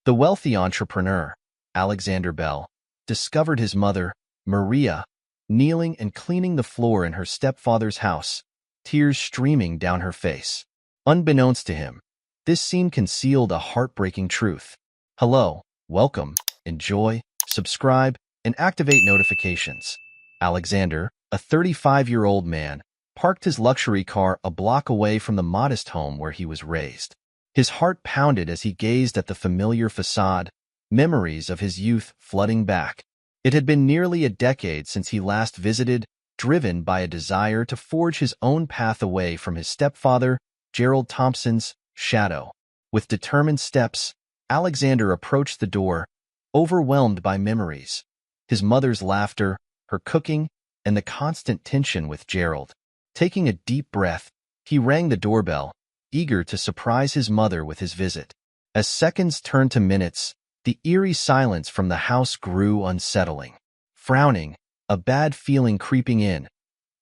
The wealthy entrepreneur, Alexander Bell, discovered his mother, Maria, kneeling and cleaning the floor in her stepfather's house, tears streaming down her face. Unbeknownst to him, this scene concealed a heartbreaking truth. Hello, welcome, enjoy, subscribe, and activate notifications. Alexander, a 35-year-old man, parked his luxury car a block away from the modest home where he was raised. His heart pounded as he gazed at the familiar facade, memories of his youth flooding back. It had been nearly a decade since he last visited, driven by a desire to forge his own path away from his stepfather, Gerald Thompson's, shadow. With determined steps, Alexander approached the door, overwhelmed by memories. His mother's laughter, her cooking, and the constant tension with Gerald. Taking a deep breath, he rang the doorbell, eager to surprise his mother with his visit. As seconds turned to minutes, the eerie silence from the house grew unsettling. Frowning, a bad feeling creeping in,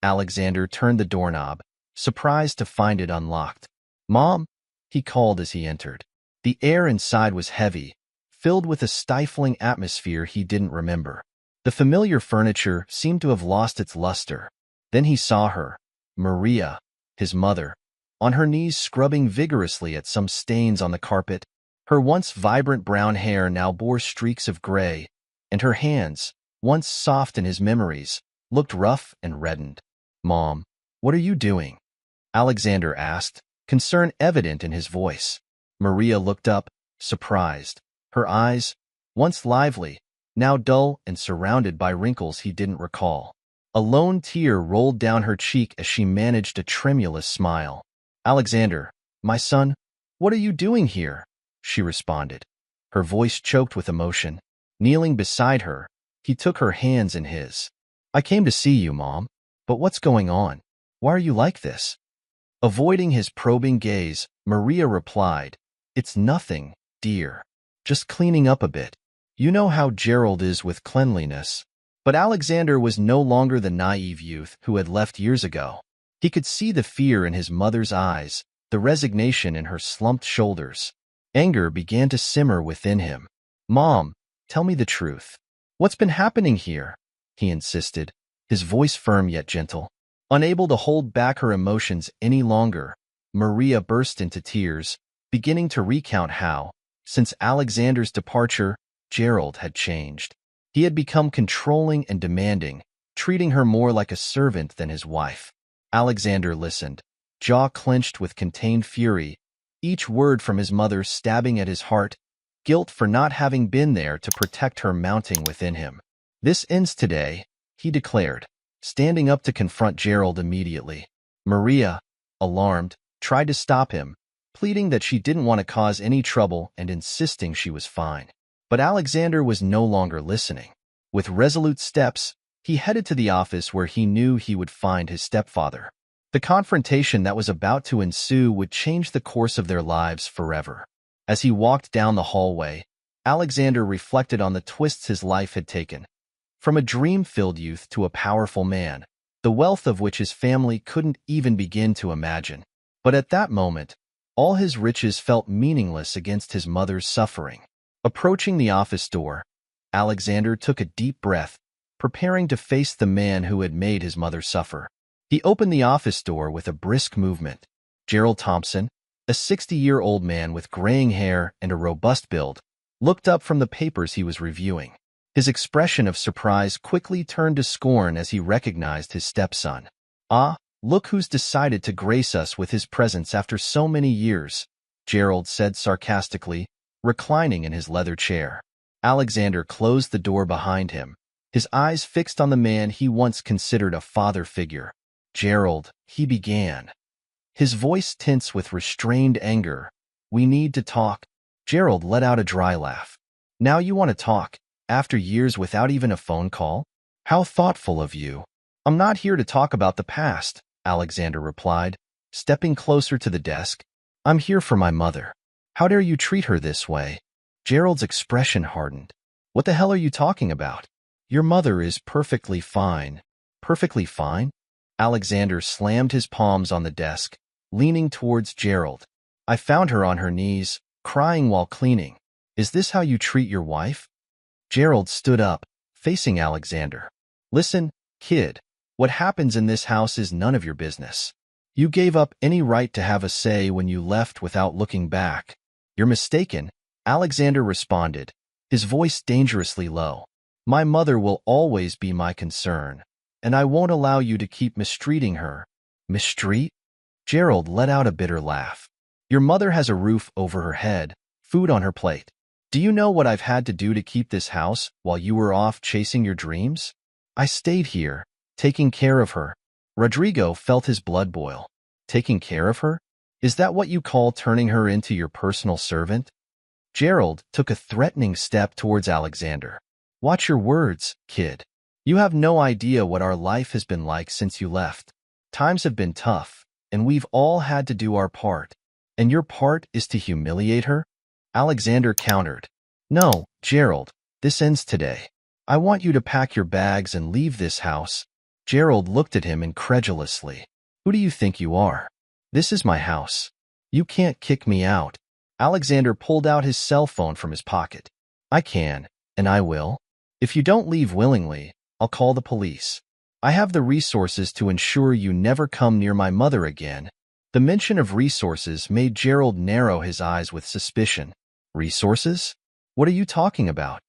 Alexander turned the doorknob, surprised to find it unlocked. "Mom," he called as he entered. The air inside was heavy, filled with a stifling atmosphere he didn't remember. The familiar furniture seemed to have lost its luster. Then he saw her, Maria, his mother, on her knees scrubbing vigorously at some stains on the carpet. Her once vibrant brown hair now bore streaks of gray, and her hands, once soft in his memories, looked rough and reddened. "Mom, what are you doing?" Alexander asked, concern evident in his voice. Maria looked up, surprised. Her eyes, once lively, now dull and surrounded by wrinkles he didn't recall. A lone tear rolled down her cheek as she managed a tremulous smile. "Alexander, my son, what are you doing here?" she responded, her voice choked with emotion. Kneeling beside her, he took her hands in his. "I came to see you, Mom. But what's going on? Why are you like this?" Avoiding his probing gaze, Maria replied, "It's nothing, dear. Just cleaning up a bit. You know how Gerald is with cleanliness." But Alexander was no longer the naive youth who had left years ago. He could see the fear in his mother's eyes, the resignation in her slumped shoulders. Anger began to simmer within him. "Mom, tell me the truth. What's been happening here?" he insisted, his voice firm yet gentle. Unable to hold back her emotions any longer, Maria burst into tears, beginning to recount how, since Alexander's departure, Gerald had changed. He had become controlling and demanding, treating her more like a servant than his wife. Alexander listened, jaw clenched with contained fury, each word from his mother stabbing at his heart, guilt for not having been there to protect her mounting within him. "This ends today," he declared, standing up to confront Gerald immediately. Maria, alarmed, tried to stop him, pleading that she didn't want to cause any trouble and insisting she was fine. But Alexander was no longer listening. With resolute steps, he headed to the office where he knew he would find his stepfather. The confrontation that was about to ensue would change the course of their lives forever. As he walked down the hallway, Alexander reflected on the twists his life had taken. From a dream-filled youth to a powerful man, the wealth of which his family couldn't even begin to imagine. But at that moment, all his riches felt meaningless against his mother's suffering. Approaching the office door, Alexander took a deep breath, preparing to face the man who had made his mother suffer. He opened the office door with a brisk movement. Gerald Thompson, a 60-year-old man with graying hair and a robust build, looked up from the papers he was reviewing. His expression of surprise quickly turned to scorn as he recognized his stepson. "Ah, look who's decided to grace us with his presence after so many years," Gerald said sarcastically, reclining in his leather chair. Alexander closed the door behind him, his eyes fixed on the man he once considered a father figure. "Gerald," he began, his voice tense with restrained anger. "We need to talk." Gerald let out a dry laugh. "Now you want to talk, after years without even a phone call? How thoughtful of you." "I'm not here to talk about the past," Alexander replied, stepping closer to the desk. "I'm here for my mother. How dare you treat her this way?" Gerald's expression hardened. "What the hell are you talking about? Your mother is perfectly fine." "Perfectly fine?" Alexander slammed his palms on the desk, leaning towards Gerald. "I found her on her knees, crying while cleaning. Is this how you treat your wife? Gerald stood up, facing Alexander. Listen, kid, what happens in this house is none of your business. You gave up any right to have a say when you left without looking back. You're mistaken, Alexander responded, his voice dangerously low. My mother will always be my concern, and I won't allow you to keep mistreating her. Mistreat? Gerald let out a bitter laugh. Your mother has a roof over her head, food on her plate. Do you know what I've had to do to keep this house while you were off chasing your dreams? I stayed here, taking care of her. Rodrigo felt his blood boil. Taking care of her? Is that what you call turning her into your personal servant? Gerald took a threatening step towards Alexander. Watch your words, kid. You have no idea what our life has been like since you left. Times have been tough, and we've all had to do our part. And your part is to humiliate her? Alexander countered. No, Gerald, this ends today. I want you to pack your bags and leave this house. Gerald looked at him incredulously. Who do you think you are? This is my house. You can't kick me out. Alexander pulled out his cell phone from his pocket. I can, and I will. If you don't leave willingly, I'll call the police. I have the resources to ensure you never come near my mother again. The mention of resources made Gerald narrow his eyes with suspicion. Resources? What are you talking about?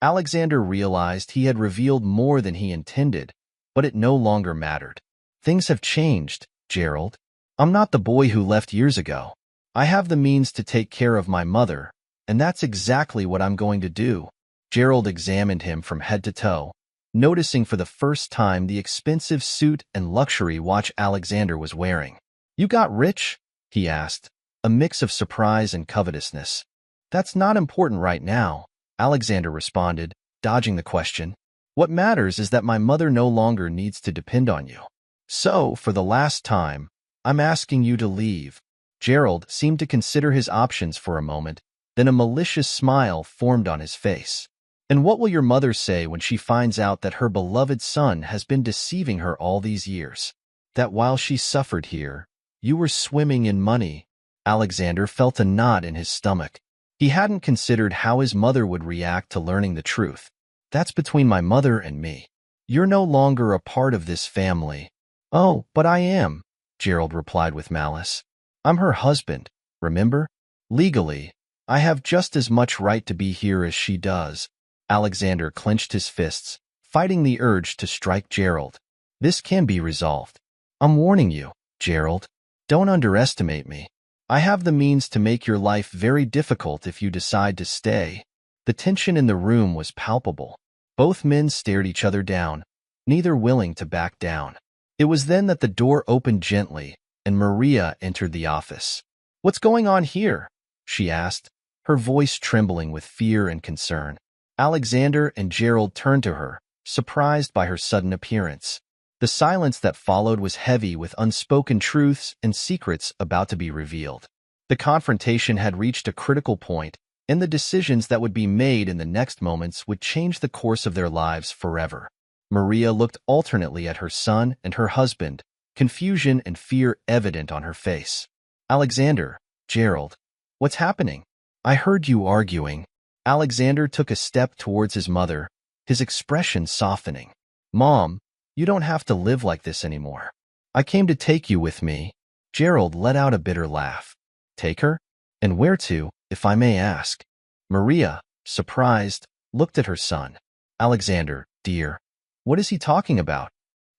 Alexander realized he had revealed more than he intended, but it no longer mattered. Things have changed, Gerald. I'm not the boy who left years ago. I have the means to take care of my mother, and that's exactly what I'm going to do. Gerald examined him from head to toe, noticing for the first time the expensive suit and luxury watch Alexander was wearing. You got rich? He asked, a mix of surprise and covetousness. That's not important right now, Alexander responded, dodging the question. What matters is that my mother no longer needs to depend on you. So, for the last time, I'm asking you to leave. Gerald seemed to consider his options for a moment, then a malicious smile formed on his face. And what will your mother say when she finds out that her beloved son has been deceiving her all these years? That while she suffered here, you were swimming in money? Alexander felt a knot in his stomach. He hadn't considered how his mother would react to learning the truth. That's between my mother and me. You're no longer a part of this family. Oh, but I am, Gerald replied with malice. I'm her husband, remember? Legally, I have just as much right to be here as she does. Alexander clenched his fists, fighting the urge to strike Gerald. This can be resolved. I'm warning you, Gerald. Don't underestimate me. I have the means to make your life very difficult if you decide to stay. The tension in the room was palpable. Both men stared each other down, neither willing to back down. It was then that the door opened gently, and Maria entered the office. What's going on here? She asked, her voice trembling with fear and concern. Alexander and Gerald turned to her, surprised by her sudden appearance. The silence that followed was heavy with unspoken truths and secrets about to be revealed. The confrontation had reached a critical point, and the decisions that would be made in the next moments would change the course of their lives forever. Maria looked alternately at her son and her husband, confusion and fear evident on her face. Alexander, Gerald, what's happening? I heard you arguing. Alexander took a step towards his mother, his expression softening. Mom, you don't have to live like this anymore. I came to take you with me. Gerald let out a bitter laugh. Take her? And where to, if I may ask? Maria, surprised, looked at her son. Alexander, dear, what is he talking about?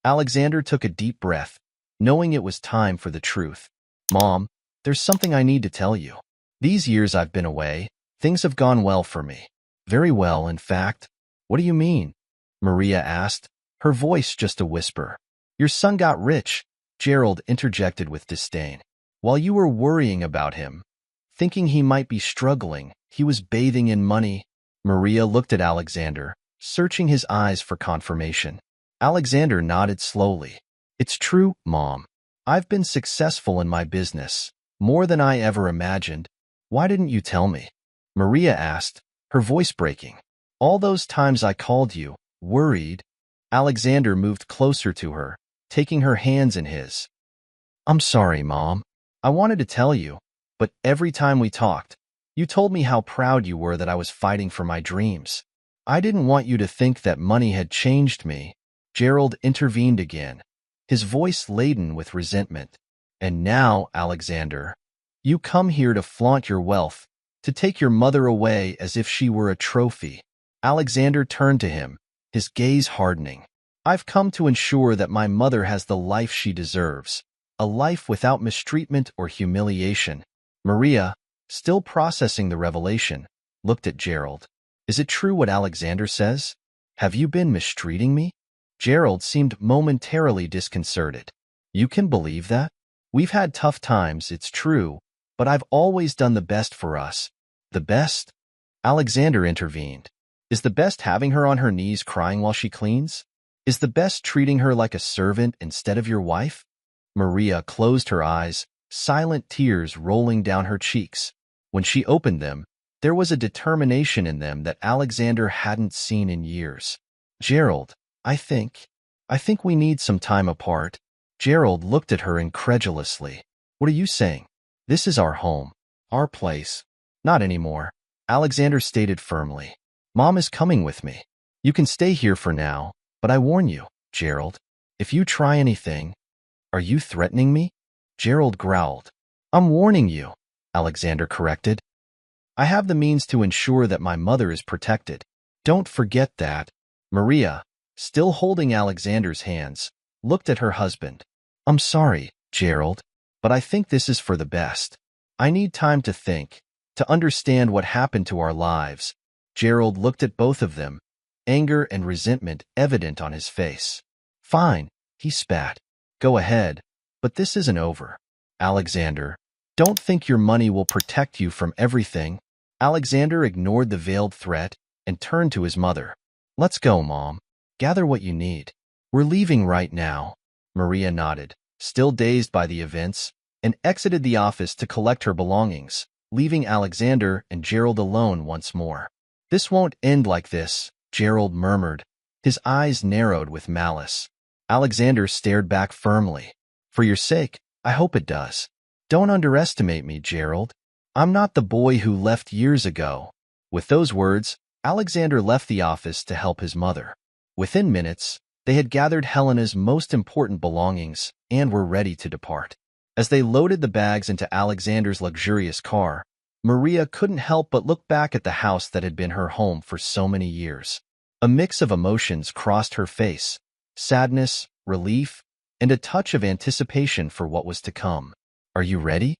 Alexander took a deep breath, knowing it was time for the truth. Mom, there's something I need to tell you. These years I've been away, things have gone well for me. Very well, in fact. What do you mean? Maria asked, her voice just a whisper. Your son got rich, Gerald interjected with disdain. While you were worrying about him, thinking he might be struggling, he was bathing in money. Maria looked at Alexander, searching his eyes for confirmation. Alexander nodded slowly. It's true, Mom. I've been successful in my business, more than I ever imagined. Why didn't you tell me? Maria asked, her voice breaking. All those times I called you, worried. Alexander moved closer to her, taking her hands in his. I'm sorry, Mom. I wanted to tell you, but every time we talked, You told me how proud you were that I was fighting for my dreams. I didn't want you to think that money had changed me. Gerald intervened again, his voice laden with resentment. And now, Alexander, you come here to flaunt your wealth, to take your mother away as if she were a trophy. Alexander turned to him, his gaze hardening. I've come to ensure that my mother has the life she deserves, a life without mistreatment or humiliation. Maria, still processing the revelation, looked at Gerald. Is it true what Alexander says? Have you been mistreating me? Gerald seemed momentarily disconcerted. You can believe that? We've had tough times, it's true, but I've always done the best for us. The best? Alexander intervened. Is the best having her on her knees crying while she cleans? Is the best treating her like a servant instead of your wife? Maria closed her eyes, silent tears rolling down her cheeks. When she opened them, there was a determination in them that Alexander hadn't seen in years. Gerald, I think we need some time apart. Gerald looked at her incredulously. What are you saying? This is our home, our place. Not anymore, Alexander stated firmly. Mom is coming with me. You can stay here for now, but I warn you, Gerald, if you try anything— Are you threatening me? Gerald growled. I'm warning you, Alexander corrected. I have the means to ensure that my mother is protected. Don't forget that. Maria, still holding Alexander's hands, looked at her husband. I'm sorry, Gerald, but I think this is for the best. I need time to think, to understand what happened to our lives. Gerald looked at both of them, anger and resentment evident on his face. Fine, he spat. Go ahead, but this isn't over. Alexander, don't think your money will protect you from everything. Alexander ignored the veiled threat and turned to his mother. Let's go, Mom. Gather what you need. We're leaving right now. Maria nodded, still dazed by the events, and exited the office to collect her belongings, leaving Alexander and Gerald alone once more. This won't end like this, Gerald murmured, his eyes narrowed with malice. Alexander stared back firmly. For your sake, I hope it does. Don't underestimate me, Gerald. I'm not the boy who left years ago. With those words, Alexander left the office to help his mother. Within minutes, they had gathered Helena's most important belongings and were ready to depart. As they loaded the bags into Alexander's luxurious car, Maria couldn't help but look back at the house that had been her home for so many years. A mix of emotions crossed her face: sadness, relief, and a touch of anticipation for what was to come. Are you ready?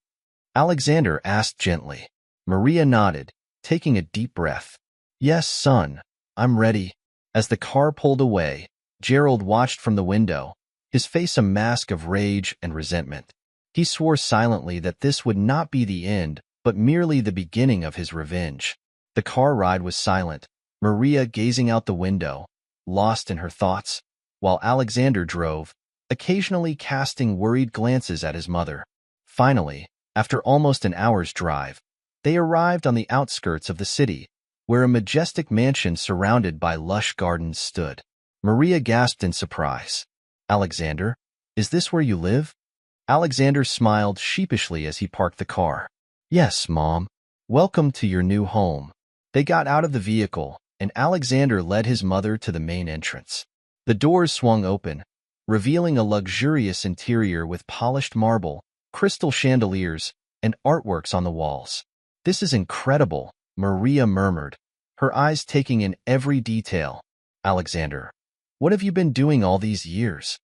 Alexander asked gently. Maria nodded, taking a deep breath. Yes, son, I'm ready. As the car pulled away, Gerald watched from the window, his face a mask of rage and resentment. He swore silently that this would not be the end, but merely the beginning of his revenge. The car ride was silent, Maria gazing out the window, lost in her thoughts, while Alexander drove, occasionally casting worried glances at his mother. Finally, after almost an hour's drive, they arrived on the outskirts of the city, where a majestic mansion surrounded by lush gardens stood. Maria gasped in surprise. Alexander, is this where you live? Alexander smiled sheepishly as he parked the car. Yes, Mom. Welcome to your new home. They got out of the vehicle, and Alexander led his mother to the main entrance. The doors swung open, revealing a luxurious interior with polished marble, crystal chandeliers, and artworks on the walls. This is incredible, Maria murmured, her eyes taking in every detail. Alexander, what have you been doing all these years?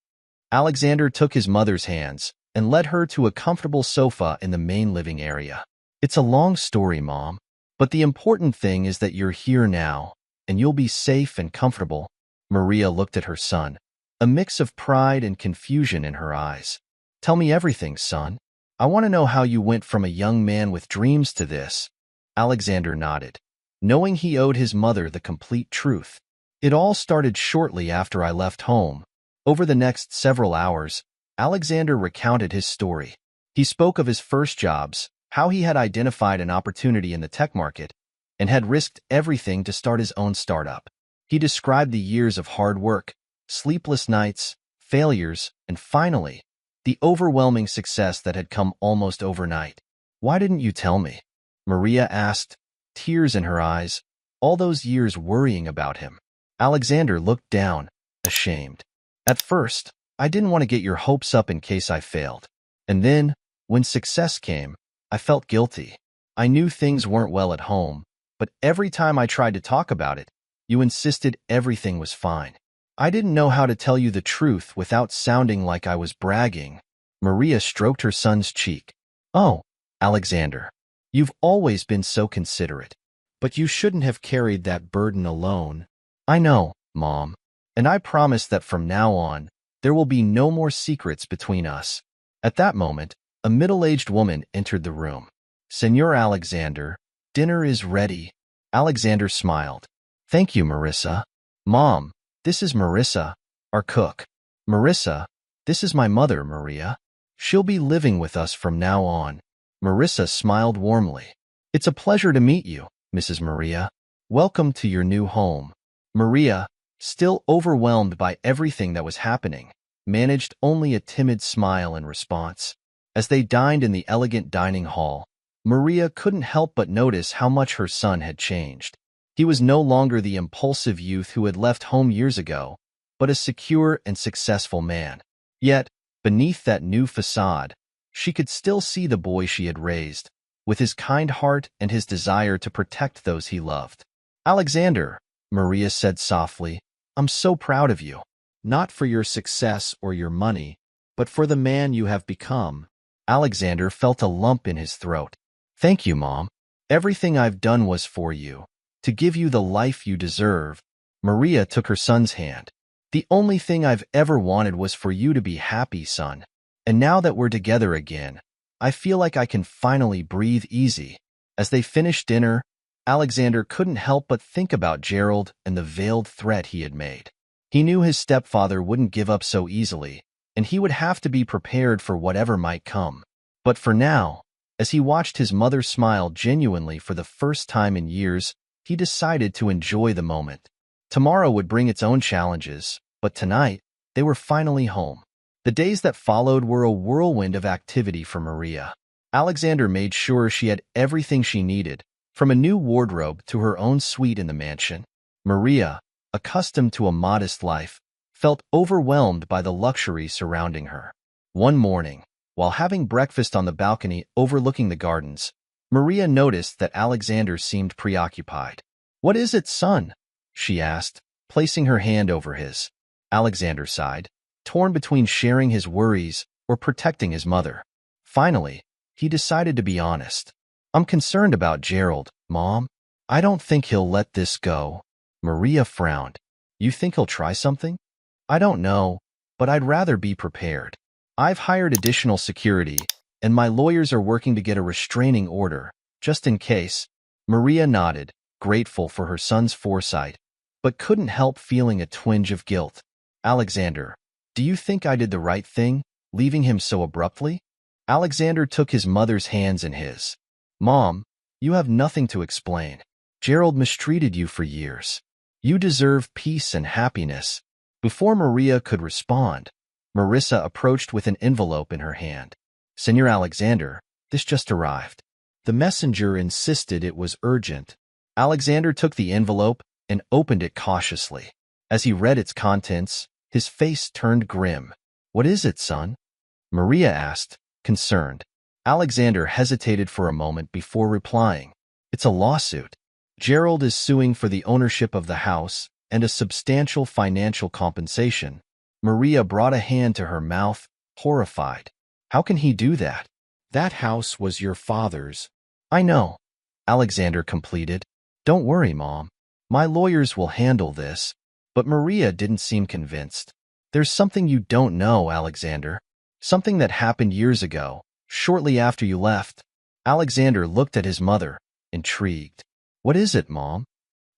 Alexander took his mother's hands and led her to a comfortable sofa in the main living area. It's a long story, Mom, but the important thing is that you're here now, and you'll be safe and comfortable. Maria looked at her son, a mix of pride and confusion in her eyes. Tell me everything, son. I want to know how you went from a young man with dreams to this. Alexander nodded, knowing he owed his mother the complete truth. It all started shortly after I left home. Over the next several hours, Alexander recounted his story. He spoke of his first jobs, how he had identified an opportunity in the tech market, and had risked everything to start his own startup. He described the years of hard work, sleepless nights, failures, and finally, the overwhelming success that had come almost overnight. Why didn't you tell me? Maria asked, tears in her eyes. All those years worrying about him. Alexander looked down, ashamed. At first, I didn't want to get your hopes up in case I failed. And then, when success came, I felt guilty. I knew things weren't well at home, but every time I tried to talk about it, you insisted everything was fine. I didn't know how to tell you the truth without sounding like I was bragging. Maria stroked her son's cheek. Oh, Alexander, you've always been so considerate. But you shouldn't have carried that burden alone. I know, Mom, and I promise that from now on, there will be no more secrets between us. At that moment, a middle-aged woman entered the room. Senor Alexander, dinner is ready. Alexander smiled. Thank you, Marissa. Mom, this is Marissa, our cook. Marissa, this is my mother, Maria. She'll be living with us from now on. Marissa smiled warmly. It's a pleasure to meet you, Mrs. Maria. Welcome to your new home. Maria, still overwhelmed by everything that was happening, managed only a timid smile in response. As they dined in the elegant dining hall, Maria couldn't help but notice how much her son had changed. He was no longer the impulsive youth who had left home years ago, but a secure and successful man. Yet, beneath that new facade, she could still see the boy she had raised, with his kind heart and his desire to protect those he loved. Alexander, Maria said softly, I'm so proud of you. Not for your success or your money, but for the man you have become. Alexander felt a lump in his throat. Thank you, Mom. Everything I've done was for you, to give you the life you deserve. Maria took her son's hand. The only thing I've ever wanted was for you to be happy, son. And now that we're together again, I feel like I can finally breathe easy. As they finished dinner, Alexander couldn't help but think about Gerald and the veiled threat he had made. He knew his stepfather wouldn't give up so easily, and he would have to be prepared for whatever might come. But for now, as he watched his mother smile genuinely for the first time in years, he decided to enjoy the moment. Tomorrow would bring its own challenges, but tonight, they were finally home. The days that followed were a whirlwind of activity for Maria. Alexander made sure she had everything she needed, from a new wardrobe to her own suite in the mansion. Maria, accustomed to a modest life, felt overwhelmed by the luxury surrounding her. One morning, while having breakfast on the balcony overlooking the gardens, Maria noticed that Alexander seemed preoccupied. What is it, son? She asked, placing her hand over his. Alexander sighed, torn between sharing his worries or protecting his mother. Finally, he decided to be honest. I'm concerned about Gerald, Mom. I don't think he'll let this go. Maria frowned. You think he'll try something? I don't know, but I'd rather be prepared. I've hired additional security, and my lawyers are working to get a restraining order, just in case. Maria nodded, grateful for her son's foresight, but couldn't help feeling a twinge of guilt. Alexander, do you think I did the right thing, leaving him so abruptly? Alexander took his mother's hands in his. Mom, you have nothing to explain. Gerald mistreated you for years. You deserve peace and happiness. Before Maria could respond, Marissa approached with an envelope in her hand. Senor Alexander, this just arrived. The messenger insisted it was urgent. Alexander took the envelope and opened it cautiously. As he read its contents, his face turned grim. What is it, son? Maria asked, concerned. Alexander hesitated for a moment before replying. It's a lawsuit. Gerald is suing for the ownership of the house and a substantial financial compensation. Maria brought a hand to her mouth, horrified. How can he do that? That house was your father's. I know, Alexander completed. Don't worry, Mom. My lawyers will handle this. But Maria didn't seem convinced. There's something you don't know, Alexander. Something that happened years ago, shortly after you left. Alexander looked at his mother, intrigued. What is it, Mom?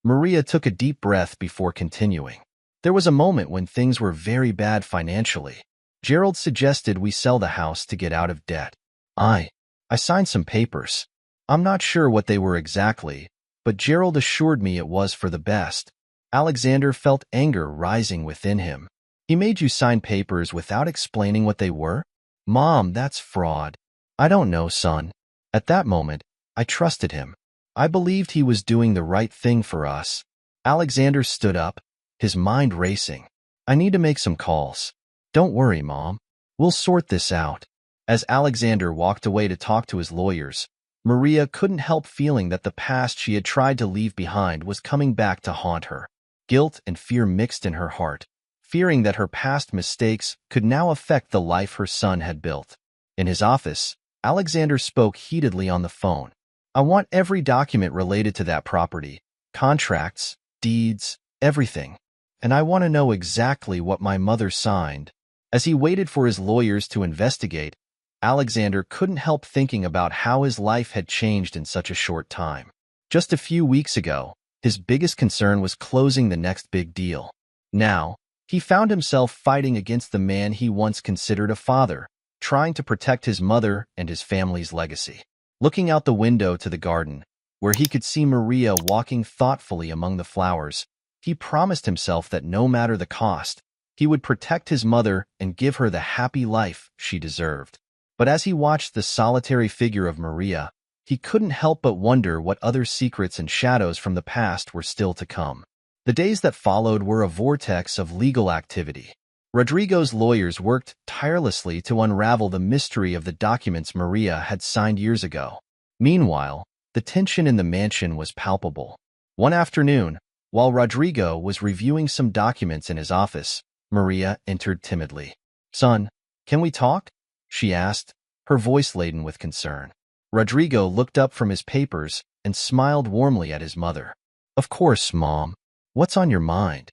Maria took a deep breath before continuing. There was a moment when things were very bad financially. Gerald suggested we sell the house to get out of debt. I signed some papers. I'm not sure what they were exactly, but Gerald assured me it was for the best. Alexander felt anger rising within him. He made you sign papers without explaining what they were? Mom, that's fraud. I don't know, son. At that moment, I trusted him. I believed he was doing the right thing for us. Alexander stood up, his mind racing. I need to make some calls. Don't worry, Mom. We'll sort this out. As Alexander walked away to talk to his lawyers, Maria couldn't help feeling that the past she had tried to leave behind was coming back to haunt her. Guilt and fear mixed in her heart, fearing that her past mistakes could now affect the life her son had built. In his office, Alexander spoke heatedly on the phone. I want every document related to that property, contracts, deeds, everything. And I want to know exactly what my mother signed. As he waited for his lawyers to investigate, Alexander couldn't help thinking about how his life had changed in such a short time. Just a few weeks ago, his biggest concern was closing the next big deal. Now, he found himself fighting against the man he once considered a father, trying to protect his mother and his family's legacy. Looking out the window to the garden, where he could see Maria walking thoughtfully among the flowers, he promised himself that no matter the cost, he would protect his mother and give her the happy life she deserved. But as he watched the solitary figure of Maria, he couldn't help but wonder what other secrets and shadows from the past were still to come. The days that followed were a vortex of legal activity. Rodrigo's lawyers worked tirelessly to unravel the mystery of the documents Maria had signed years ago. Meanwhile, the tension in the mansion was palpable. One afternoon, while Rodrigo was reviewing some documents in his office, Maria entered timidly. "Son, can we talk?" she asked, her voice laden with concern. Rodrigo looked up from his papers and smiled warmly at his mother. "Of course, Mom. What's on your mind?"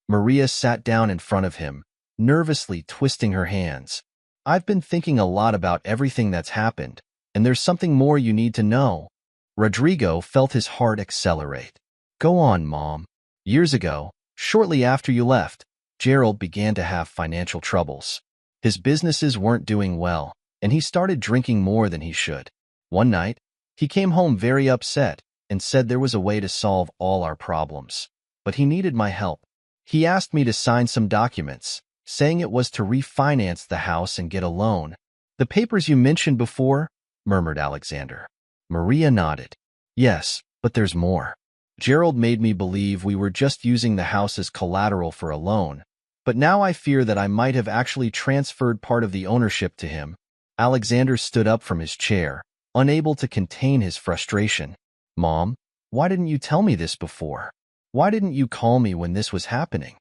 Maria sat down in front of him, nervously twisting her hands. "I've been thinking a lot about everything that's happened, and there's something more you need to know." Rodrigo felt his heart accelerate. "Go on, Mom." "Years ago, shortly after you left, Gerald began to have financial troubles. His businesses weren't doing well, and he started drinking more than he should. One night, he came home very upset and said there was a way to solve all our problems. But he needed my help. He asked me to sign some documents, saying it was to refinance the house and get a loan. "The papers you mentioned before?" murmured Alexander. Maria nodded. "Yes, but there's more. Gerald made me believe we were just using the house as collateral for a loan, but now I fear that I might have actually transferred part of the ownership to him." Alexander stood up from his chair, unable to contain his frustration. "Mom, why didn't you tell me this before? Why didn't you call me when this was happening?"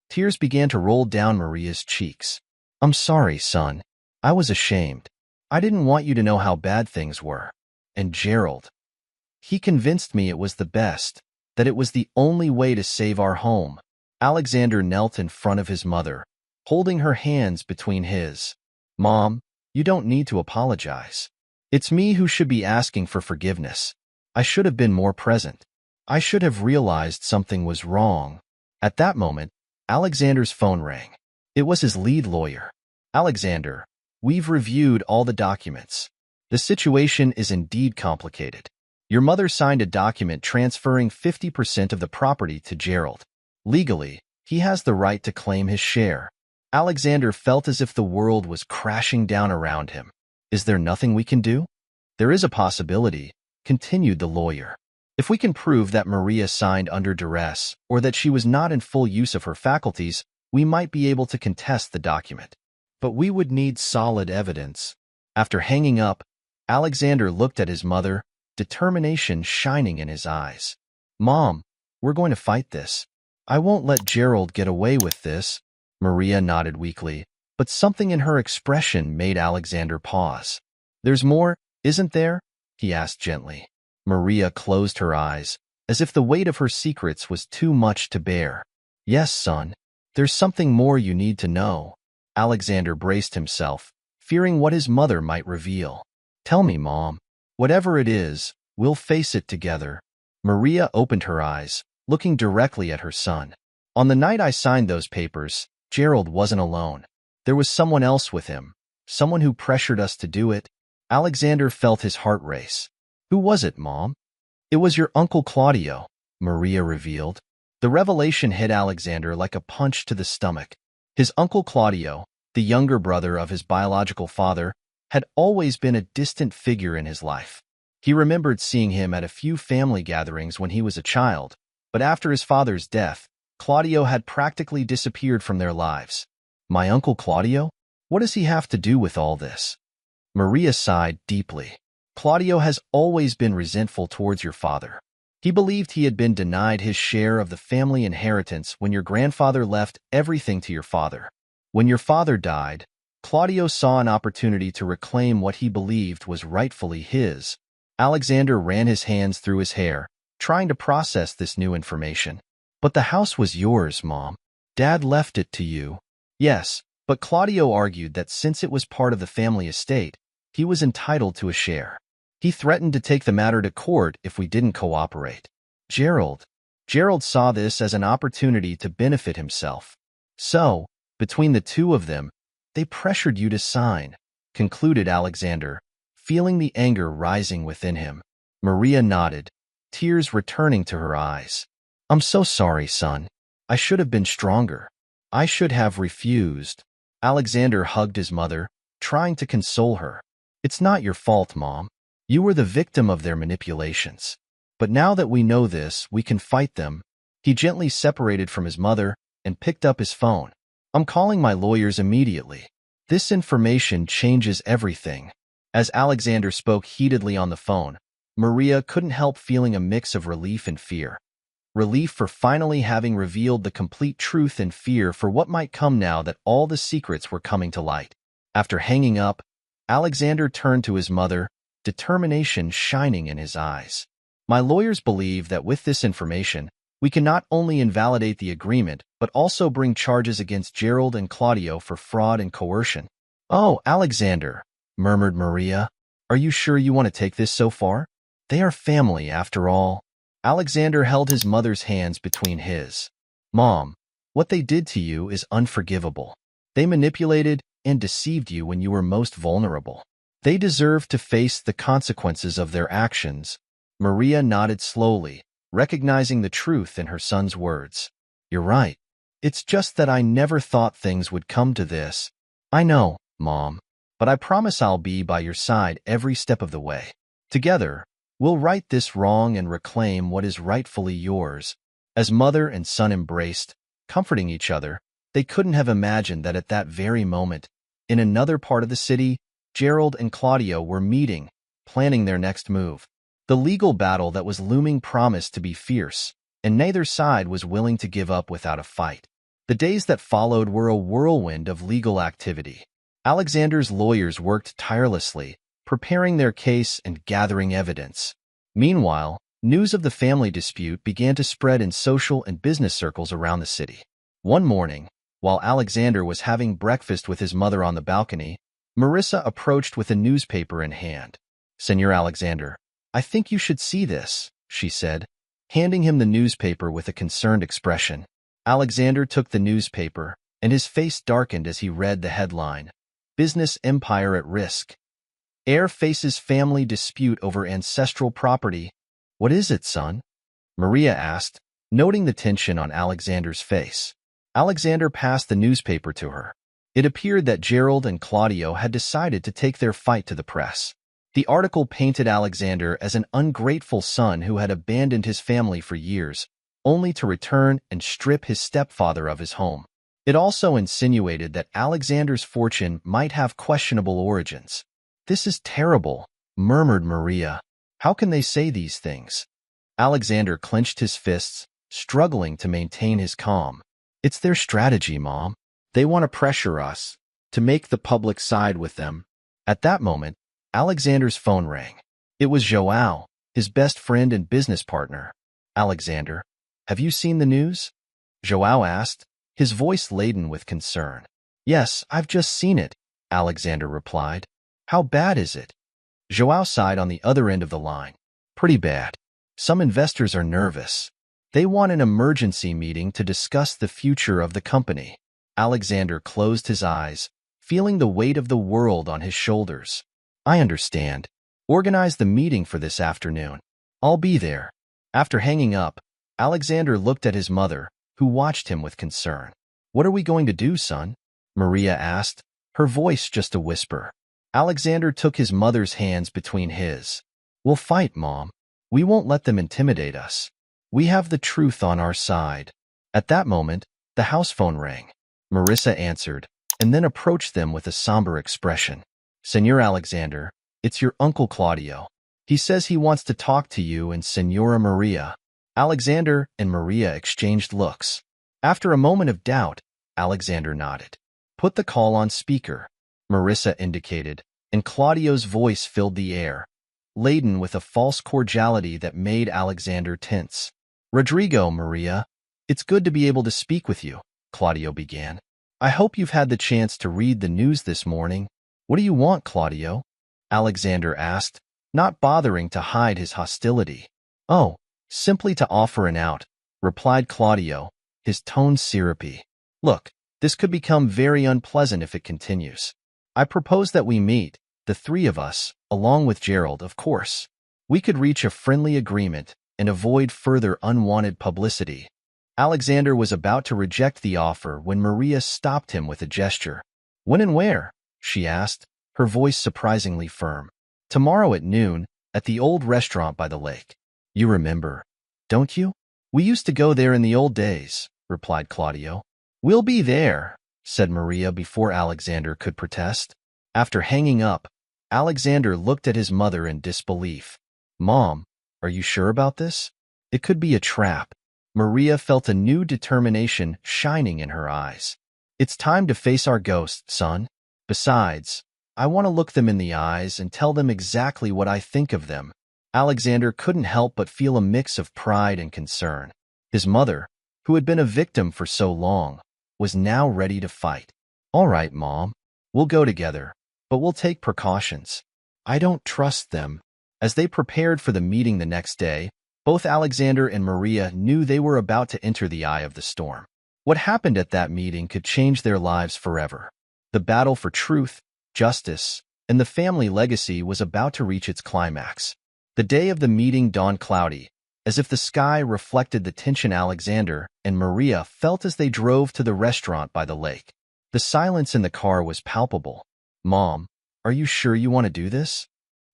Tears began to roll down Maria's cheeks. "I'm sorry, son. I was ashamed. I didn't want you to know how bad things were. And Gerald, he convinced me it was the best, that it was the only way to save our home." Alexander knelt in front of his mother, holding her hands between his. "Mom, you don't need to apologize. It's me who should be asking for forgiveness. I should have been more present. I should have realized something was wrong." At that moment, Alexander's phone rang. It was his lead lawyer. "Alexander, we've reviewed all the documents. The situation is indeed complicated. Your mother signed a document transferring 50% of the property to Gerald. Legally, he has the right to claim his share." Alexander felt as if the world was crashing down around him. "Is there nothing we can do?" "There is a possibility," continued the lawyer. "If we can prove that Maria signed under duress or that she was not in full use of her faculties, we might be able to contest the document. But we would need solid evidence." After hanging up, Alexander looked at his mother, determination shining in his eyes. "Mom, we're going to fight this. I won't let Gerald get away with this." Maria nodded weakly, but something in her expression made Alexander pause. "There's more, isn't there?" he asked gently. Maria closed her eyes, as if the weight of her secrets was too much to bear. "Yes, son, there's something more you need to know." Alexander braced himself, fearing what his mother might reveal. "Tell me, Mom. Whatever it is, we'll face it together." Maria opened her eyes, looking directly at her son. "On the night I signed those papers, Gerald wasn't alone. There was someone else with him, someone who pressured us to do it." Alexander felt his heart race. "Who was it, Mom?" "It was your Uncle Claudio," Maria revealed. The revelation hit Alexander like a punch to the stomach. His Uncle Claudio, the younger brother of his biological father, had always been a distant figure in his life. He remembered seeing him at a few family gatherings when he was a child, but after his father's death, Claudio had practically disappeared from their lives. My uncle Claudio? What does he have to do with all this? Maria sighed deeply. Claudio has always been resentful towards your father. He believed he had been denied his share of the family inheritance when your grandfather left everything to your father. When your father died, Claudio saw an opportunity to reclaim what he believed was rightfully his. Alexander ran his hands through his hair, trying to process this new information. But the house was yours, Mom. Dad left it to you. Yes, but Claudio argued that since it was part of the family estate, he was entitled to a share. He threatened to take the matter to court if we didn't cooperate. Gerald saw this as an opportunity to benefit himself. So, between the two of them, they pressured you to sign, concluded Alexander, feeling the anger rising within him. Maria nodded, tears returning to her eyes. I'm so sorry, son. I should have been stronger. I should have refused. Alexander hugged his mother, trying to console her. It's not your fault, Mom. You were the victim of their manipulations. But now that we know this, we can fight them. He gently separated from his mother and picked up his phone. I'm calling my lawyers immediately. This information changes everything. As Alexander spoke heatedly on the phone, Maria couldn't help feeling a mix of relief and fear. Relief for finally having revealed the complete truth and fear for what might come now that all the secrets were coming to light. After hanging up, Alexander turned to his mother, determination shining in his eyes. My lawyers believe that with this information, we can not only invalidate the agreement, but also bring charges against Gerald and Claudio for fraud and coercion. Oh, Alexander, murmured Maria. Are you sure you want to take this so far? They are family, after all. Alexander held his mother's hands between his. Mom, what they did to you is unforgivable. They manipulated and deceived you when you were most vulnerable. They deserve to face the consequences of their actions. Maria nodded slowly, recognizing the truth in her son's words. You're right. It's just that I never thought things would come to this. I know, Mom, but I promise I'll be by your side every step of the way. Together, we'll right this wrong and reclaim what is rightfully yours. As mother and son embraced, comforting each other, they couldn't have imagined that at that very moment, in another part of the city, Gerald and Claudio were meeting, planning their next move. The legal battle that was looming promised to be fierce, and neither side was willing to give up without a fight. The days that followed were a whirlwind of legal activity. Alexander's lawyers worked tirelessly, preparing their case and gathering evidence. Meanwhile, news of the family dispute began to spread in social and business circles around the city. One morning, while Alexander was having breakfast with his mother on the balcony, Marissa approached with a newspaper in hand. Senor Alexander, I think you should see this, she said, handing him the newspaper with a concerned expression. Alexander took the newspaper, and his face darkened as he read the headline. Business Empire at Risk. Heir faces family dispute over ancestral property. What is it, son? Maria asked, noting the tension on Alexander's face. Alexander passed the newspaper to her. It appeared that Gerald and Claudio had decided to take their fight to the press. The article painted Alexander as an ungrateful son who had abandoned his family for years, only to return and strip his stepfather of his home. It also insinuated that Alexander's fortune might have questionable origins. This is terrible, murmured Maria. How can they say these things? Alexander clenched his fists, struggling to maintain his calm. It's their strategy, Mom. They want to pressure us, to make the public side with them. At that moment, Alexander's phone rang. It was João, his best friend and business partner. Alexander, have you seen the news? João asked, his voice laden with concern. Yes, I've just seen it, Alexander replied. How bad is it? João sighed on the other end of the line. Pretty bad. Some investors are nervous. They want an emergency meeting to discuss the future of the company. Alexander closed his eyes, feeling the weight of the world on his shoulders. I understand. Organize the meeting for this afternoon. I'll be there. After hanging up, Alexander looked at his mother, who watched him with concern. What are we going to do, son? Maria asked, her voice just a whisper. Alexander took his mother's hands between his. We'll fight, Mom. We won't let them intimidate us. We have the truth on our side. At that moment, the house phone rang. Marissa answered, and then approached them with a somber expression. Senor Alexander, it's your Uncle Claudio. He says he wants to talk to you and Senora Maria. Alexander and Maria exchanged looks. After a moment of doubt, Alexander nodded. Put the call on speaker, Marissa indicated, and Claudio's voice filled the air, laden with a false cordiality that made Alexander tense. Rodrigo, Maria, it's good to be able to speak with you, Claudio began. I hope you've had the chance to read the news this morning. What do you want, Claudio? Alexander asked, not bothering to hide his hostility. Oh, simply to offer an out, replied Claudio, his tone syrupy. Look, this could become very unpleasant if it continues. I propose that we meet, the three of us, along with Gerald, of course. We could reach a friendly agreement and avoid further unwanted publicity. Alexander was about to reject the offer when Maria stopped him with a gesture. When and where? She asked, her voice surprisingly firm. Tomorrow at noon, at the old restaurant by the lake. You remember, don't you? We used to go there in the old days, replied Claudio. We'll be there, said Maria before Alexander could protest. After hanging up, Alexander looked at his mother in disbelief. Mom, are you sure about this? It could be a trap. Maria felt a new determination shining in her eyes. It's time to face our ghosts, son. Besides, I want to look them in the eyes and tell them exactly what I think of them. Alexander couldn't help but feel a mix of pride and concern. His mother, who had been a victim for so long, was now ready to fight. All right, Mom, we'll go together, but we'll take precautions. I don't trust them. As they prepared for the meeting the next day, both Alexander and Maria knew they were about to enter the eye of the storm. What happened at that meeting could change their lives forever. The battle for truth, justice, and the family legacy was about to reach its climax. The day of the meeting dawned cloudy, as if the sky reflected the tension Alexander and Maria felt as they drove to the restaurant by the lake. The silence in the car was palpable. Mom, are you sure you want to do this?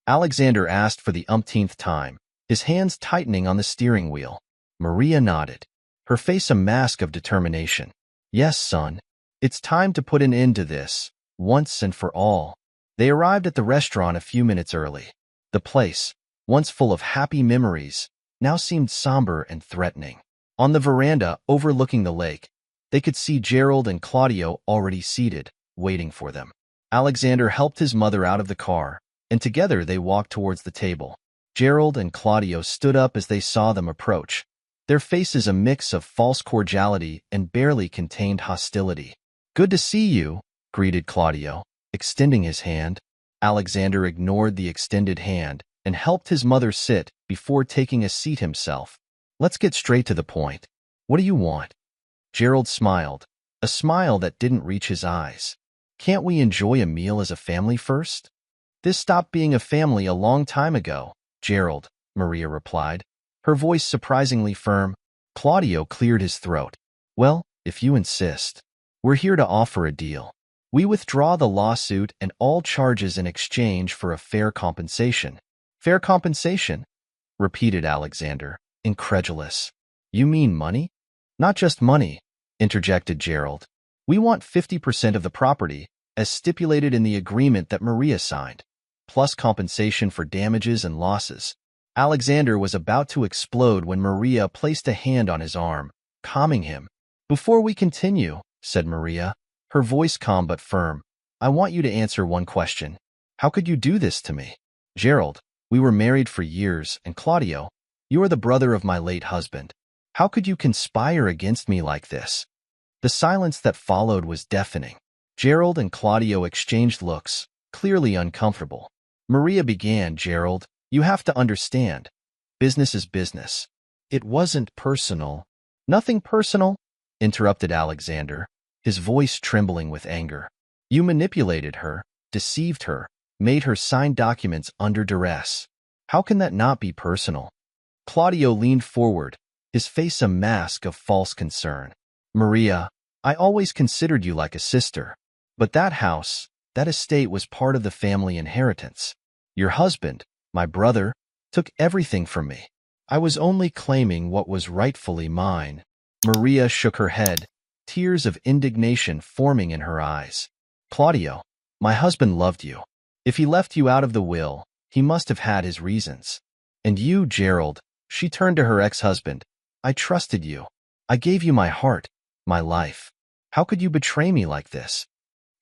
Alexander asked for the umpteenth time, his hands tightening on the steering wheel. Maria nodded, her face a mask of determination. Yes, son. It's time to put an end to this, once and for all. They arrived at the restaurant a few minutes early. The place, once full of happy memories, now seemed somber and threatening. On the veranda overlooking the lake, they could see Gerald and Claudio already seated, waiting for them. Alexander helped his mother out of the car, and together they walked towards the table. Gerald and Claudio stood up as they saw them approach, their faces a mix of false cordiality and barely contained hostility. Good to see you, greeted Claudio, extending his hand. Alexander ignored the extended hand and helped his mother sit before taking a seat himself. Let's get straight to the point. What do you want? Gerald smiled, a smile that didn't reach his eyes. Can't we enjoy a meal as a family first? This stopped being a family a long time ago, Gerald, Maria replied, her voice surprisingly firm. Claudio cleared his throat. Well, if you insist. We're here to offer a deal. We withdraw the lawsuit and all charges in exchange for a fair compensation. Fair compensation? Repeated Alexander, incredulous. You mean money? Not just money, interjected Gerald. We want 50% of the property, as stipulated in the agreement that Maria signed, plus compensation for damages and losses. Alexander was about to explode when Maria placed a hand on his arm, calming him. Before we continue, said Maria, her voice calm but firm, I want you to answer one question. How could you do this to me? Gerald, we were married for years, and Claudio, you are the brother of my late husband. How could you conspire against me like this? The silence that followed was deafening. Gerald and Claudio exchanged looks, clearly uncomfortable. Maria began, Gerald, you have to understand. Business is business. It wasn't personal. Nothing personal, interrupted Alexander, his voice trembling with anger. You manipulated her, deceived her, made her sign documents under duress. How can that not be personal? Claudio leaned forward, his face a mask of false concern. Maria, I always considered you like a sister. But that house, that estate was part of the family inheritance. Your husband, my brother, took everything from me. I was only claiming what was rightfully mine. Maria shook her head, tears of indignation forming in her eyes. Claudio, my husband loved you. If he left you out of the will, he must have had his reasons. And you, Gerald, she turned to her ex-husband. I trusted you. I gave you my heart, my life. How could you betray me like this?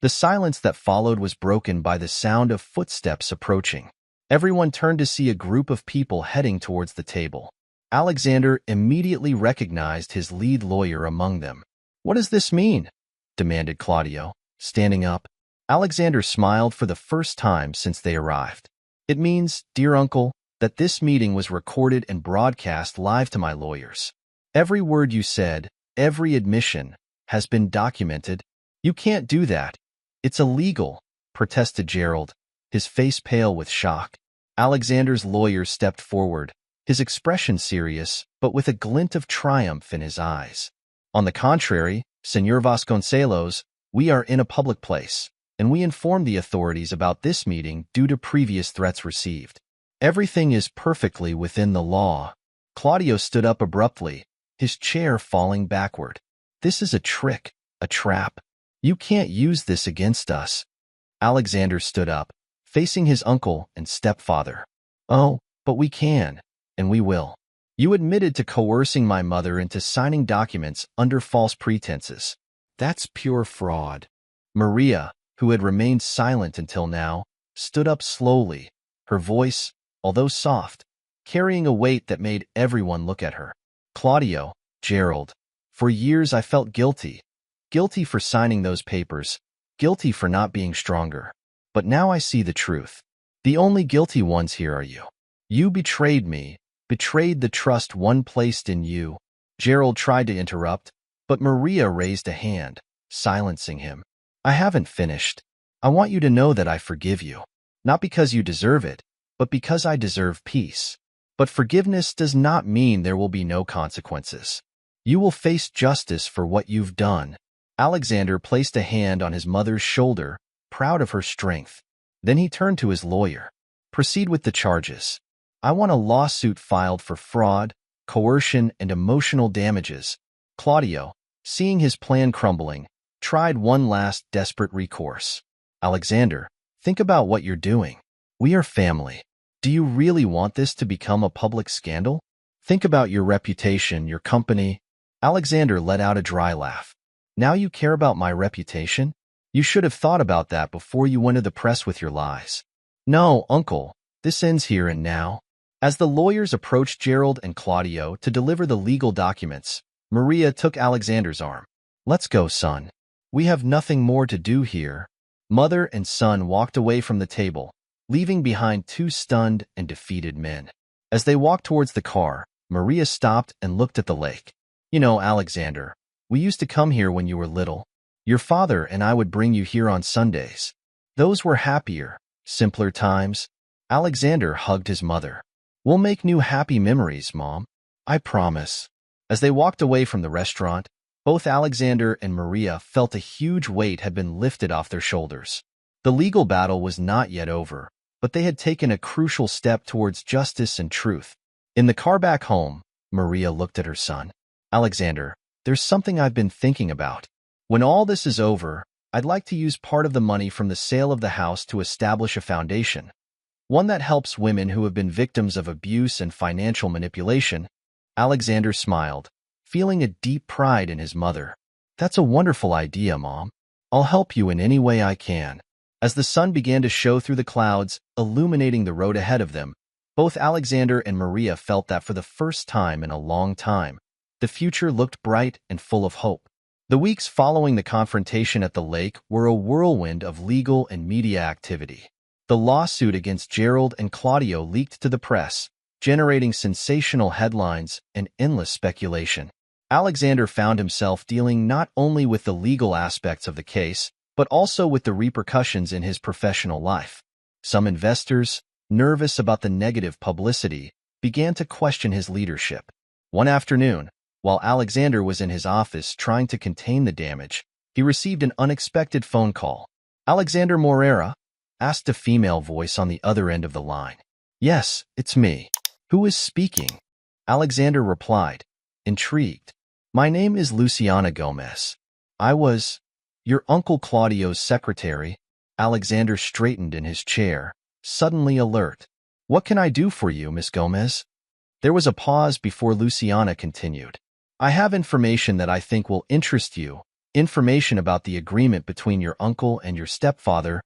The silence that followed was broken by the sound of footsteps approaching. Everyone turned to see a group of people heading towards the table. Alexander immediately recognized his lead lawyer among them. What does this mean? Demanded Claudio, standing up. Alexander smiled for the first time since they arrived. It means, dear uncle, that this meeting was recorded and broadcast live to my lawyers. Every word you said, every admission, has been documented. You can't do that. It's illegal, protested Gerald, his face pale with shock. Alexander's lawyer stepped forward, his expression serious, but with a glint of triumph in his eyes. On the contrary, Señor Vasconcelos, we are in a public place, and we informed the authorities about this meeting due to previous threats received. Everything is perfectly within the law. Claudio stood up abruptly, his chair falling backward. This is a trick, a trap. You can't use this against us. Alexander stood up, facing his uncle and stepfather. Oh, but we can, and we will. You admitted to coercing my mother into signing documents under false pretenses. That's pure fraud. Maria, who had remained silent until now, stood up slowly, her voice, although soft, carrying a weight that made everyone look at her. Claudio, Gerald, for years I felt guilty. Guilty for signing those papers, guilty for not being stronger. But now I see the truth. The only guilty ones here are you. You betrayed me, betrayed the trust one placed in you. Gerald tried to interrupt, but Maria raised a hand, silencing him. I haven't finished. I want you to know that I forgive you. Not because you deserve it, but because I deserve peace. But forgiveness does not mean there will be no consequences. You will face justice for what you've done. Alexander placed a hand on his mother's shoulder, proud of her strength. Then he turned to his lawyer. Proceed with the charges. I want a lawsuit filed for fraud, coercion, and emotional damages. Claudio, seeing his plan crumbling, tried one last desperate recourse. Alexander, think about what you're doing. We are family. Do you really want this to become a public scandal? Think about your reputation, your company. Alexander let out a dry laugh. Now you care about my reputation? You should have thought about that before you went to the press with your lies. No, uncle, this ends here and now. As the lawyers approached Gerald and Claudio to deliver the legal documents, Maria took Alexander's arm. Let's go, son. We have nothing more to do here. Mother and son walked away from the table, leaving behind two stunned and defeated men. As they walked towards the car, Maria stopped and looked at the lake. You know, Alexander, we used to come here when you were little. Your father and I would bring you here on Sundays. Those were happier, simpler times. Alexander hugged his mother. We'll make new happy memories, Mom. I promise. As they walked away from the restaurant, both Alexander and Maria felt a huge weight had been lifted off their shoulders. The legal battle was not yet over, but they had taken a crucial step towards justice and truth. In the car back home, Maria looked at her son. Alexander, there's something I've been thinking about. When all this is over, I'd like to use part of the money from the sale of the house to establish a foundation. One that helps women who have been victims of abuse and financial manipulation. Alexander smiled, feeling a deep pride in his mother. That's a wonderful idea, Mom. I'll help you in any way I can. As the sun began to show through the clouds, illuminating the road ahead of them, both Alexander and Maria felt that for the first time in a long time, the future looked bright and full of hope. The weeks following the confrontation at the lake were a whirlwind of legal and media activity. The lawsuit against Gerald and Claudio leaked to the press, generating sensational headlines and endless speculation. Alexander found himself dealing not only with the legal aspects of the case, but also with the repercussions in his professional life. Some investors, nervous about the negative publicity, began to question his leadership. One afternoon, while Alexander was in his office trying to contain the damage, he received an unexpected phone call. Alexander Morera? Asked a female voice on the other end of the line. Yes, it's me. Who is speaking? Alexander replied, intrigued. My name is Luciana Gomez. I was your Uncle Claudio's secretary. Alexander straightened in his chair, suddenly alert. What can I do for you, Miss Gomez? There was a pause before Luciana continued. I have information that I think will interest you. Information about the agreement between your uncle and your stepfather.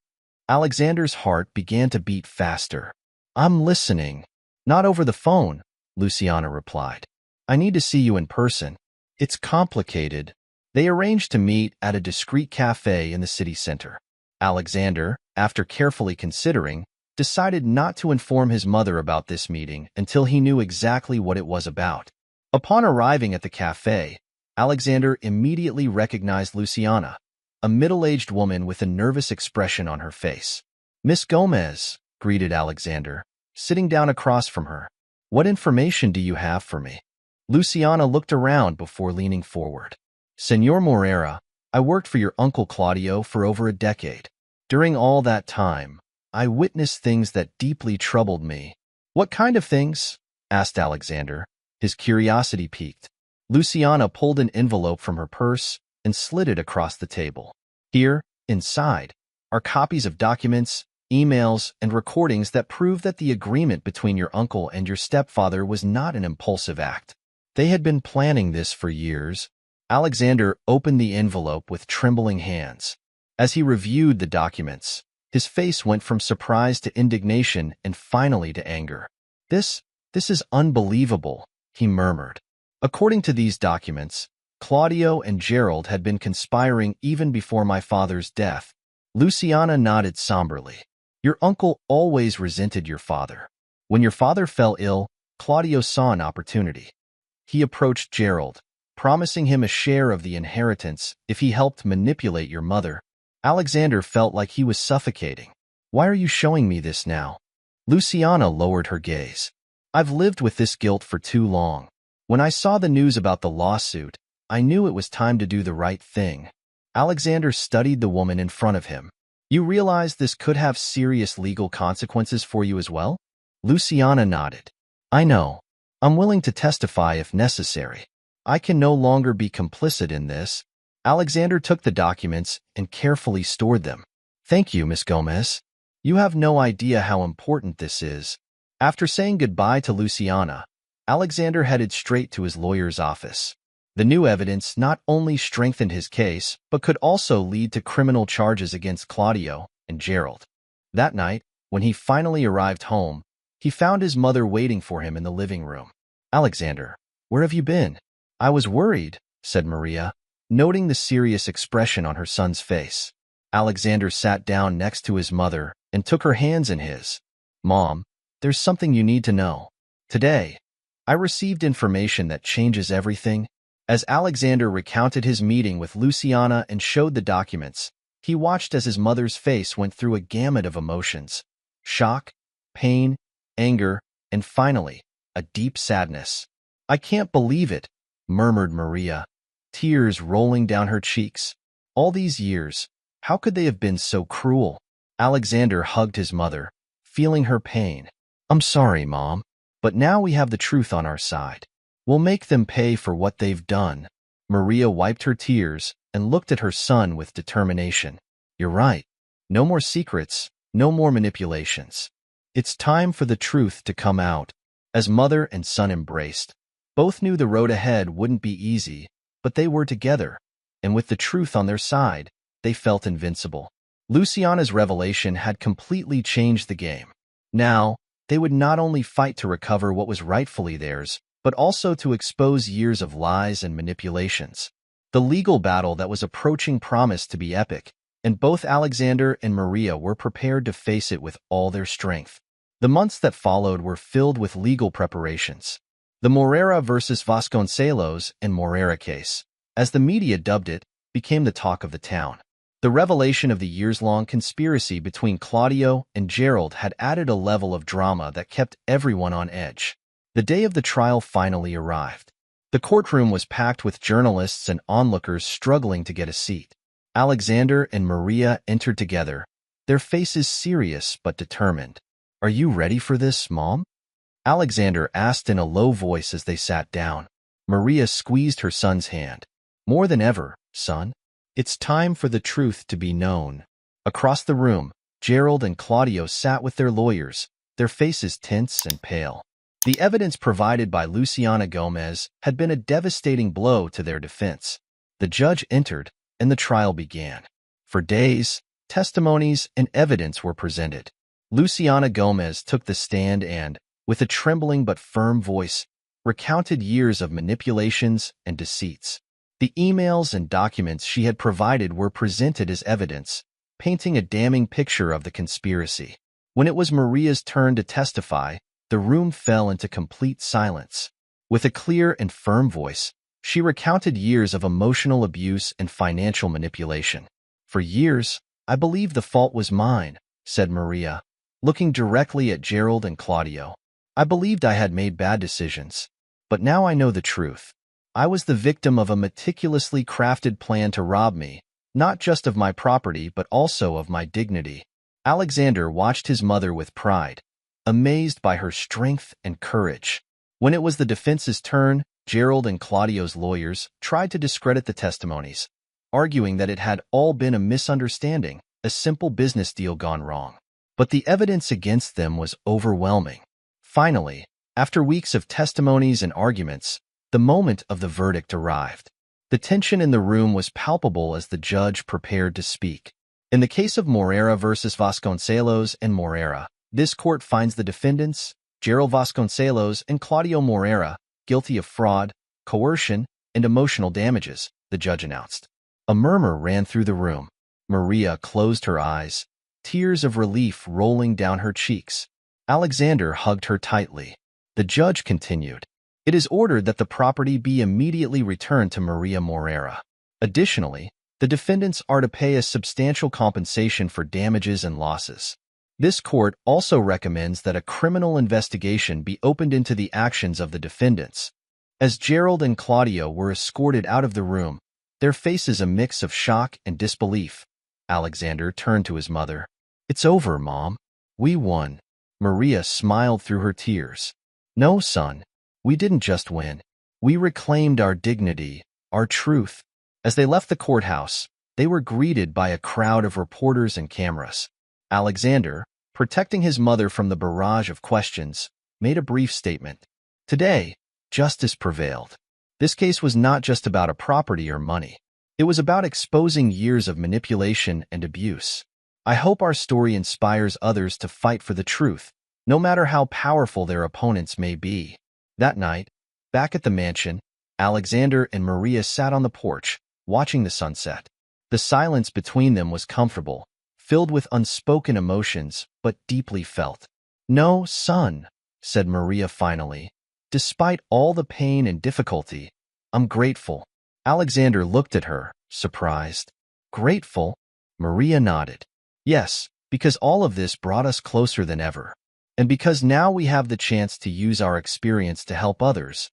Alexander's heart began to beat faster. I'm listening. Not over the phone, Luciana replied. I need to see you in person. It's complicated. They arranged to meet at a discreet cafe in the city center. Alexander, after carefully considering, decided not to inform his mother about this meeting until he knew exactly what it was about. Upon arriving at the cafe, Alexander immediately recognized Luciana, a middle-aged woman with a nervous expression on her face. Miss Gomez, greeted Alexander, sitting down across from her. What information do you have for me? Luciana looked around before leaning forward. Señor Moreira, I worked for your Uncle Claudio for over a decade. During all that time, I witnessed things that deeply troubled me. What kind of things? Asked Alexander, his curiosity piqued. Luciana pulled an envelope from her purse and slid it across the table. Here, inside, are copies of documents, emails, and recordings that prove that the agreement between your uncle and your stepfather was not an impulsive act. They had been planning this for years. Alexander opened the envelope with trembling hands. As he reviewed the documents, his face went from surprise to indignation and finally to anger. This is unbelievable, he murmured. According to these documents, Claudio and Gerald had been conspiring even before my father's death. Luciana nodded somberly. Your uncle always resented your father. When your father fell ill, Claudio saw an opportunity. He approached Gerald, promising him a share of the inheritance if he helped manipulate your mother. Alexander felt like he was suffocating. Why are you showing me this now? Luciana lowered her gaze. I've lived with this guilt for too long. When I saw the news about the lawsuit, I knew it was time to do the right thing. Alexander studied the woman in front of him. You realize this could have serious legal consequences for you as well? Luciana nodded. I know. I'm willing to testify if necessary. I can no longer be complicit in this. Alexander took the documents and carefully stored them. Thank you, Miss Gomez. You have no idea how important this is. After saying goodbye to Luciana, Alexander headed straight to his lawyer's office. The new evidence not only strengthened his case, but could also lead to criminal charges against Claudio and Gerald. That night, when he finally arrived home, he found his mother waiting for him in the living room. Alexander, where have you been? I was worried, said Maria, noting the serious expression on her son's face. Alexander sat down next to his mother and took her hands in his. Mom, there's something you need to know. Today, I received information that changes everything. As Alexander recounted his meeting with Luciana and showed the documents, he watched as his mother's face went through a gamut of emotions. Shock, pain, anger, and finally, a deep sadness. I can't believe it, murmured Maria, tears rolling down her cheeks. All these years, how could they have been so cruel? Alexander hugged his mother, feeling her pain. I'm sorry, Mom, but now we have the truth on our side. We'll make them pay for what they've done. Maria wiped her tears and looked at her son with determination. You're right. No more secrets, no more manipulations. It's time for the truth to come out. As mother and son embraced, both knew the road ahead wouldn't be easy, but they were together, and with the truth on their side, they felt invincible. Luciana's revelation had completely changed the game. Now, they would not only fight to recover what was rightfully theirs, but also to expose years of lies and manipulations. The legal battle that was approaching promised to be epic, and both Alexander and Maria were prepared to face it with all their strength. The months that followed were filled with legal preparations. The Moreira versus Vasconcelos and Moreira case, as the media dubbed it, became the talk of the town. The revelation of the years-long conspiracy between Claudio and Gerald had added a level of drama that kept everyone on edge. The day of the trial finally arrived. The courtroom was packed with journalists and onlookers struggling to get a seat. Alexander and Maria entered together, their faces serious but determined. Are you ready for this, Mom? Alexander asked in a low voice as they sat down. Maria squeezed her son's hand. More than ever, son. It's time for the truth to be known. Across the room, Gerald and Claudio sat with their lawyers, their faces tense and pale. The evidence provided by Luciana Gomez had been a devastating blow to their defense. The judge entered, and the trial began. For days, testimonies and evidence were presented. Luciana Gomez took the stand and, with a trembling but firm voice, recounted years of manipulations and deceits. The emails and documents she had provided were presented as evidence, painting a damning picture of the conspiracy. When it was Maria's turn to testify, the room fell into complete silence. With a clear and firm voice, she recounted years of emotional abuse and financial manipulation. For years, I believed the fault was mine, said Maria, looking directly at Gerald and Claudio. I believed I had made bad decisions. But now I know the truth. I was the victim of a meticulously crafted plan to rob me, not just of my property but also of my dignity. Alexander watched his mother with pride, amazed by her strength and courage. When it was the defense's turn, Gerald and Claudio's lawyers tried to discredit the testimonies, arguing that it had all been a misunderstanding, a simple business deal gone wrong. But the evidence against them was overwhelming. Finally, after weeks of testimonies and arguments, the moment of the verdict arrived. The tension in the room was palpable as the judge prepared to speak. In the case of Moreira versus Vasconcelos and Moreira, this court finds the defendants, Gerald Vasconcelos and Claudio Moreira, guilty of fraud, coercion, and emotional damages, the judge announced. A murmur ran through the room. Maria closed her eyes, tears of relief rolling down her cheeks. Alexander hugged her tightly. The judge continued. It is ordered that the property be immediately returned to Maria Moreira. Additionally, the defendants are to pay a substantial compensation for damages and losses. This court also recommends that a criminal investigation be opened into the actions of the defendants. As Gerald and Claudio were escorted out of the room, their faces a mix of shock and disbelief, Alexander turned to his mother. It's over, Mom. We won. Maria smiled through her tears. No, son. We didn't just win. We reclaimed our dignity, our truth. As they left the courthouse, they were greeted by a crowd of reporters and cameras. Alexander, protecting his mother from the barrage of questions, made a brief statement. Today, justice prevailed. This case was not just about a property or money. It was about exposing years of manipulation and abuse. I hope our story inspires others to fight for the truth, no matter how powerful their opponents may be. That night, back at the mansion, Alexander and Maria sat on the porch, watching the sunset. The silence between them was comfortable, filled with unspoken emotions, but deeply felt. No, son, said Maria finally. Despite all the pain and difficulty, I'm grateful. Alexander looked at her, surprised. Grateful? Maria nodded. Yes, because all of this brought us closer than ever. And because now we have the chance to use our experience to help others.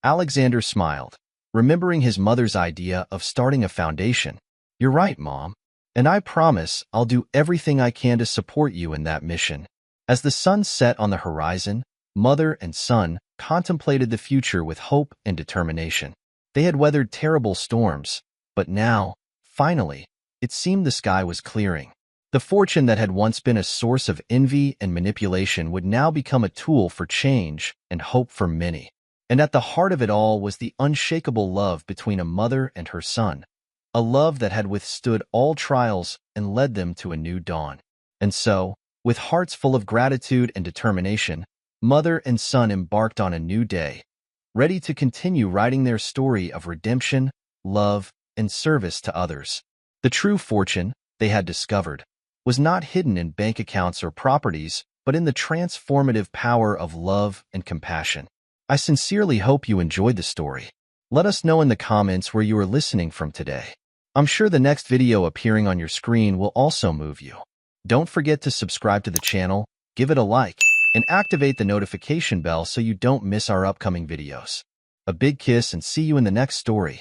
Alexander smiled, remembering his mother's idea of starting a foundation. You're right, Mom. And I promise I'll do everything I can to support you in that mission. As the sun set on the horizon, mother and son contemplated the future with hope and determination. They had weathered terrible storms, but now, finally, it seemed the sky was clearing. The fortune that had once been a source of envy and manipulation would now become a tool for change and hope for many. And at the heart of it all was the unshakable love between a mother and her son, a love that had withstood all trials and led them to a new dawn. And so, with hearts full of gratitude and determination, mother and son embarked on a new day, ready to continue writing their story of redemption, love, and service to others. The true fortune, they had discovered, was not hidden in bank accounts or properties, but in the transformative power of love and compassion. I sincerely hope you enjoyed the story. Let us know in the comments where you are listening from today. I'm sure the next video appearing on your screen will also move you. Don't forget to subscribe to the channel, give it a like, and activate the notification bell so you don't miss our upcoming videos. A big kiss and see you in the next story.